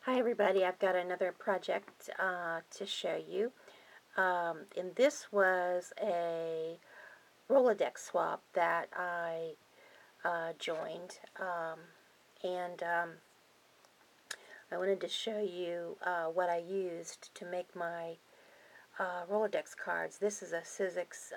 Hi everybody, I've got another project to show you. And this was a Rolodex swap that I joined. And I wanted to show you what I used to make my Rolodex cards. This is a Sizzix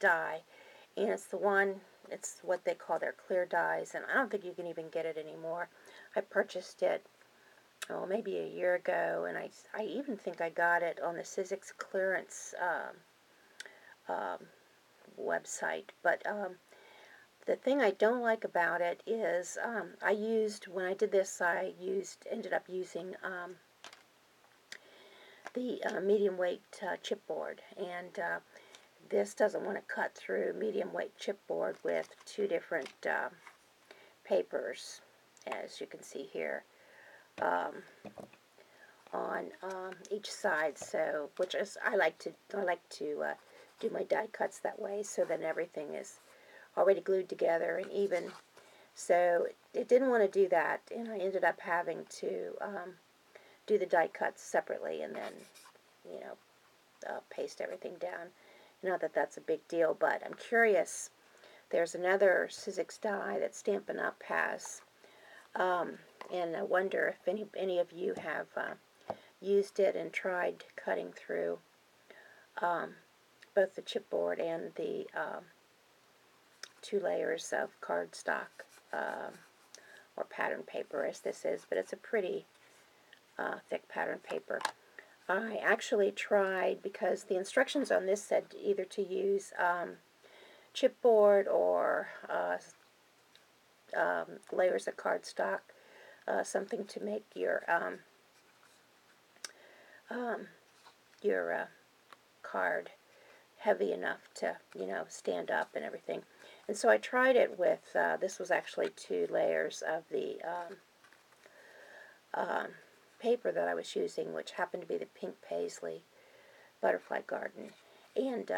die, and it's what they call their clear dies, and I don't think you can even get it anymore. I purchased it maybe a year ago, and I even think I got it on the Sizzix clearance website. But the thing I don't like about it is when I did this, ended up using the medium weight chipboard, and this doesn't want to cut through medium weight chipboard with two different papers, as you can see here. On each side, so I like to do my die cuts that way, so then everything is already glued together and even. So it didn't want to do that, and I ended up having to do the die cuts separately, and then paste everything down. Not that that's a big deal, but I'm curious. There's another Sizzix die that Stampin' Up! Has, and I wonder if any of you have used it and tried cutting through both the chipboard and the two layers of cardstock or pattern paper, as this is, but it's a pretty thick pattern paper. I actually tried, because the instructions on this said either to use chipboard or layers of cardstock, something to make your card heavy enough to, stand up and everything. And so I tried it with, this was actually two layers of the paper that I was using, which happened to be the pink Paisley Butterfly Garden. And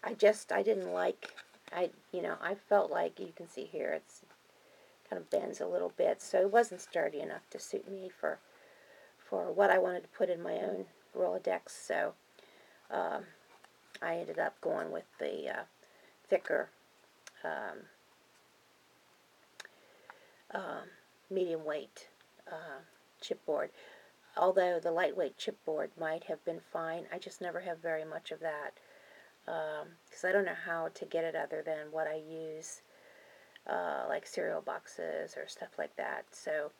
I didn't like, I felt like, you can see here, it's kind of bends a little bit, so it wasn't sturdy enough to suit me for what I wanted to put in my own Rolodex. So I ended up going with the thicker medium weight chipboard. Although the lightweight chipboard might have been fine, I just never have very much of that, because I don't know how to get it other than what I use, like cereal boxes or stuff like that. So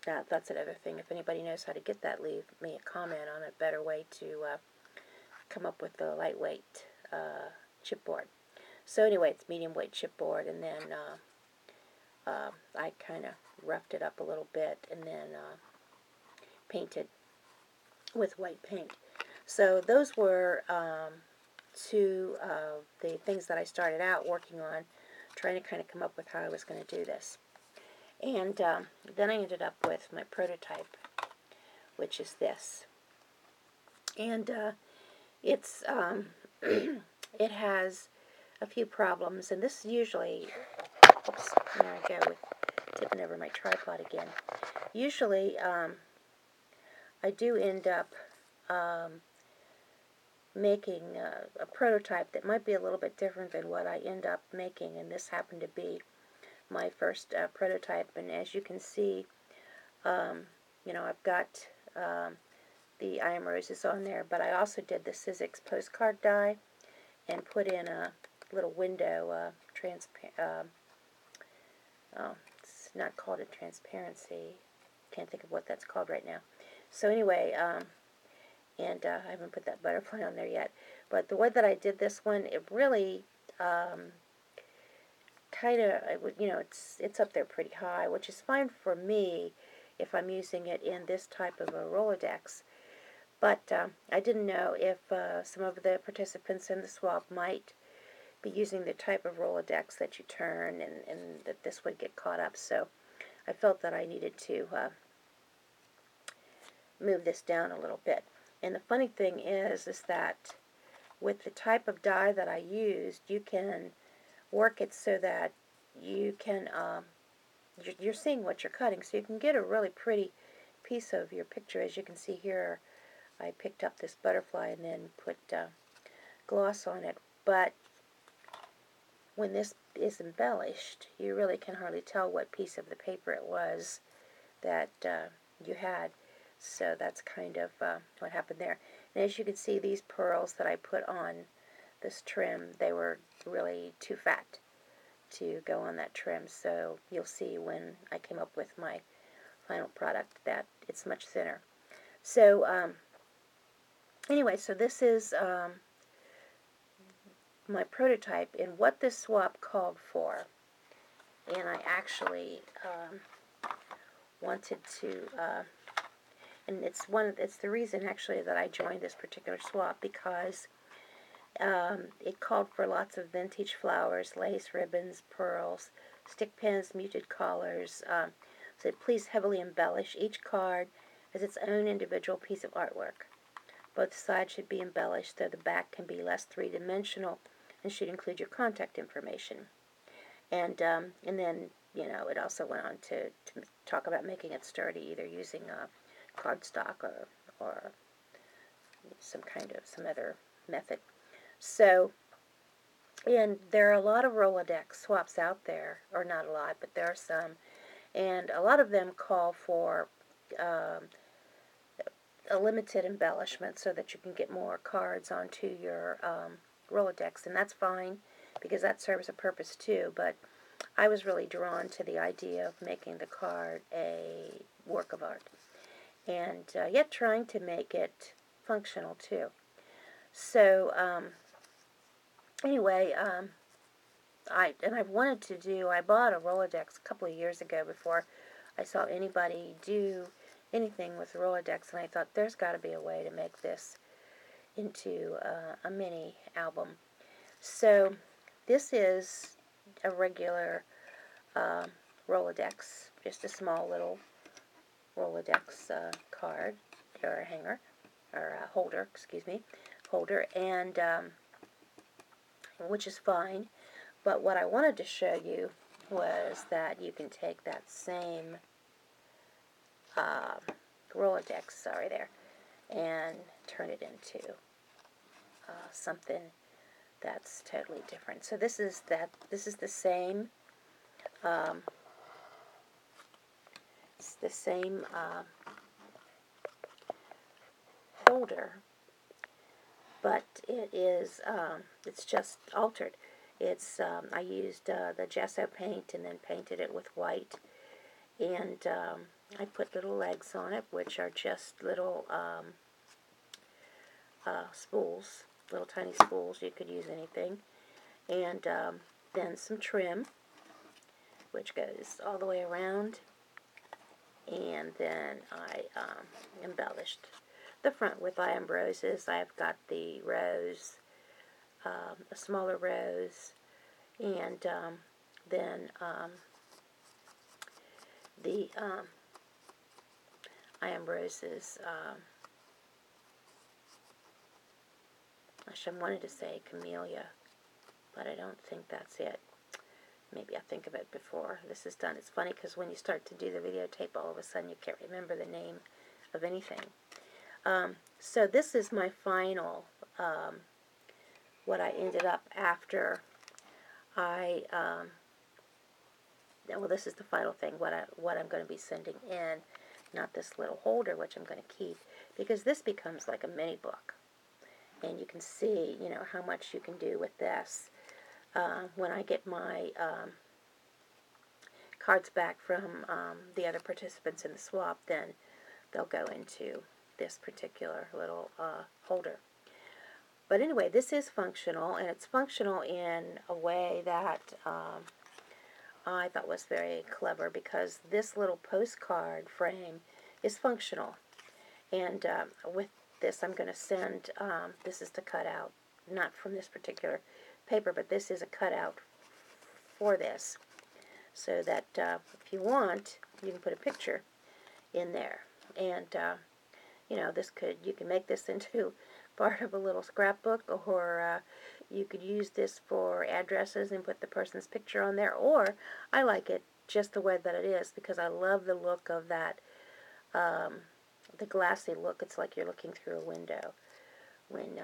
that's another thing. If anybody knows how to get that, leave me a comment on a better way to come up with the lightweight chipboard. So anyway, it's medium weight chipboard, and then I kind of roughed it up a little bit, and then painted with white paint. So those were two of the things that I started out working on, trying to kind of come up with how I was going to do this. And then I ended up with my prototype, which is this. And it's it has a few problems, and this usually, oops, there I go with tipping over my tripod again. Usually I do end up making a prototype that might be a little bit different than what I end up making, and this happened to be my first prototype. And as you can see, I've got the I Am Roses on there, but I also did the Sizzix postcard die and put in a little window it's not called a transparency. Can't think of what that's called right now. So anyway, and I haven't put that butterfly on there yet. But the way that I did this one, it really kind of, it's up there pretty high, which is fine for me if I'm using it in this type of a Rolodex. But I didn't know if some of the participants in the swap might be using the type of Rolodex that you turn, and that this would get caught up. So I felt that I needed to move this down a little bit. And the funny thing is that with the type of die that I used, you can work it so that you can, you're seeing what you're cutting, so you can get a really pretty piece of your picture. As you can see here, I picked up this butterfly and then put gloss on it, but when this is embellished, you really can hardly tell what piece of the paper it was that you had. So that's kind of what happened there. And as you can see, these pearls that I put on this trim, they were really too fat to go on that trim. So you'll see when I came up with my final product that it's much thinner. So anyway, so this is my prototype and what this swap called for. And I actually wanted to, and it's the reason actually that I joined this particular swap, because it called for lots of vintage flowers, lace, ribbons, pearls, stick pins, muted colors. Said please heavily embellish each card as its own individual piece of artwork. Both sides should be embellished, though the back can be less three-dimensional and should include your contact information. And then, you know, it also went on to talk about making it sturdy, either using cardstock or some other method. So, and there are a lot of Rolodex swaps out there, or not a lot, but there are some, and a lot of them call for a limited embellishment so that you can get more cards onto your Rolodex, and that's fine because that serves a purpose too, but I was really drawn to the idea of making the card a work of art, and yet trying to make it functional too. So anyway, I bought a Rolodex a couple of years ago before I saw anybody do anything with Rolodex, and I thought there's got to be a way to make this into a mini album. So this is a regular Rolodex, just a small little Rolodex card, or hanger, or holder, and which is fine. But what I wanted to show you was that you can take that same Rolodex, and turn it into something that's totally different. So this is the same. It's the same holder, but it's just altered. I used the gesso paint and then painted it with white, and I put little legs on it, which are just little spools, little tiny spools. You could use anything, and then some trim, which goes all the way around, and then I embellished the front with I am roses. I've got the rose, a smaller rose, and then the I am roses. I wanted to say camellia, but I don't think that's it. Maybe I think of it before this is done. It's funny because when you start to do the videotape, all of a sudden you can't remember the name of anything. So this is my final, what I ended up after I, well, this is the final thing, what I'm going to be sending in, not this little holder, which I'm going to keep, because this becomes like a mini book. And you can see, you know, how much you can do with this. When I get my cards back from the other participants in the swap, then they'll go into this particular little holder. But anyway, this is functional, and it's functional in a way that I thought was very clever, because this little postcard frame is functional. And with this, I'm going to send, this is the cutout, not from this particular paper, but this is a cutout for this, so that if you want, you can put a picture in there. And you know, you can make this into part of a little scrapbook, or You could use this for addresses and put the person's picture on there, or I like it just the way that it is because I love the look of that, the glassy look. It's like you're looking through a window when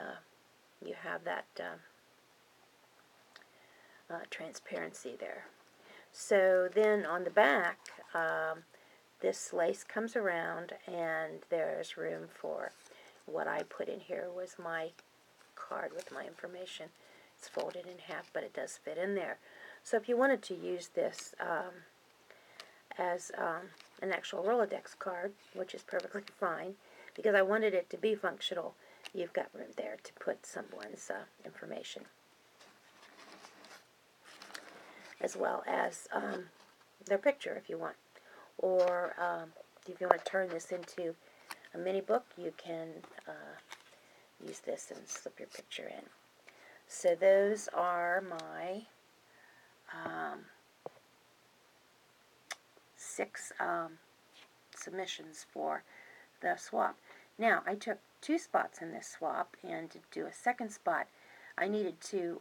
you have that transparency there. So then on the back, this lace comes around and there's room for what I put in here was my card with my information. It's folded in half, but it does fit in there. So if you wanted to use this as an actual Rolodex card, which is perfectly fine, because I wanted it to be functional, you've got room there to put someone's information, as well as their picture if you want. Or if you want to turn this into a mini book, you can use this and slip your picture in. So those are my 6 submissions for the swap. Now, I took 2 spots in this swap, and to do a second spot, I needed to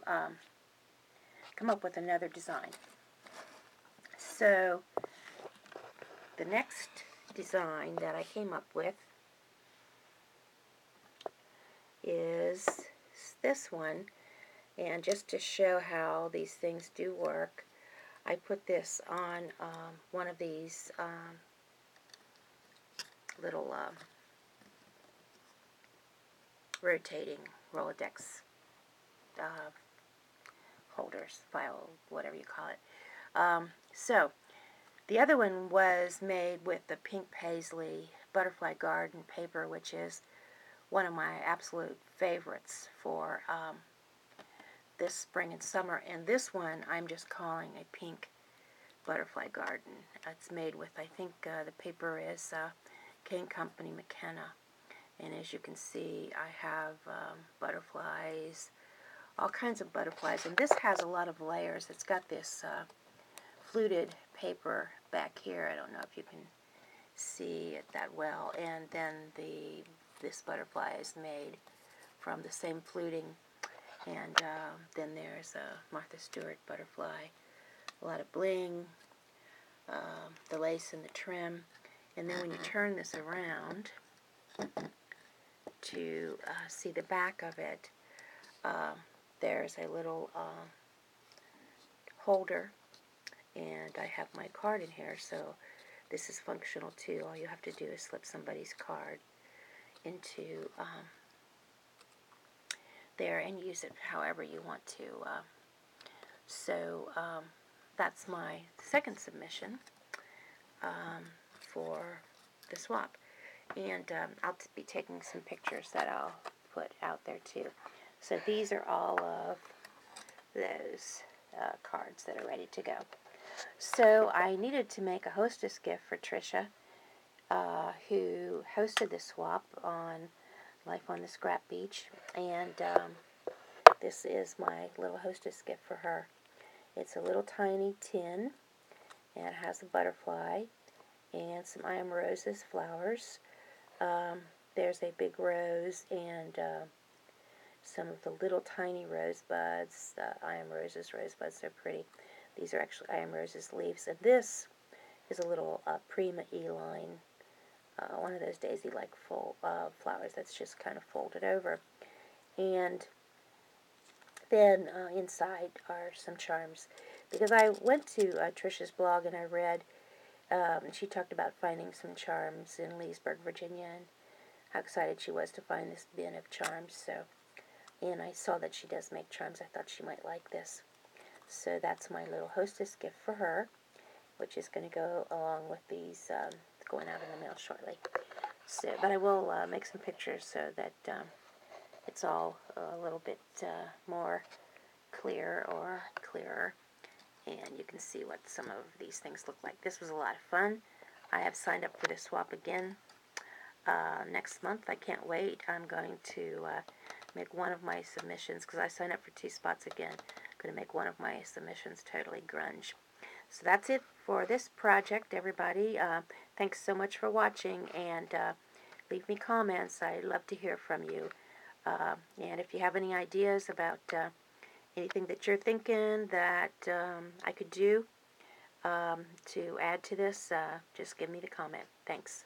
come up with another design. So the next design that I came up with is this one, and just to show how these things do work, I put this on one of these little rotating Rolodex holders, file, whatever you call it. So the other one was made with the pink Paisley Butterfly Garden paper, which is one of my absolute favorites for this spring and summer. And this one I'm just calling a pink Butterfly Garden. It's made with, I think the paper is King Company McKenna. And as you can see, I have butterflies, all kinds of butterflies. And this has a lot of layers. It's got this fluted paper back here. I don't know if you can see it that well. And then this butterfly is made from the same fluting. And then there's a Martha Stewart butterfly, a lot of bling, the lace and the trim. And then when you turn this around to see the back of it, there's a little holder, and I have my card in here, so this is functional too. All you have to do is slip somebody's card into there and use it however you want to. So that's my second submission for the swap. And I'll be taking some pictures that I'll put out there too. So these are all of those cards that are ready to go. So I needed to make a hostess gift for Tricia, who hosted the swap on Life on the Scrap Beach. And this is my little hostess gift for her. It's a little tiny tin, and it has a butterfly and some I Am Roses flowers. There's a big rose and some of the little tiny rosebuds. I Am Roses rosebuds, they're pretty. These are actually I Am Roses leaves. And this is a little Prima E-line, one of those daisy-like flowers that's just kind of folded over. And then inside are some charms. Because I went to Tricia's blog and I read, she talked about finding some charms in Leesburg, Virginia, and how excited she was to find this bin of charms. So, and I saw that she does make charms. I thought she might like this. So that's my little hostess gift for her, which is going to go along with these going out in the mail shortly. So, but I will make some pictures so that it's all a little bit more clear or clearer, and you can see what some of these things look like. This was a lot of fun. I have signed up for the swap again next month. I can't wait. I'm going to make one of my submissions, because I signed up for 2 spots again. I'm going to make one of my submissions totally grunge. So that's it for this project, everybody. Thanks so much for watching, and leave me comments. I'd love to hear from you. And if you have any ideas about anything that you're thinking that I could do to add to this, just give me the comment. Thanks.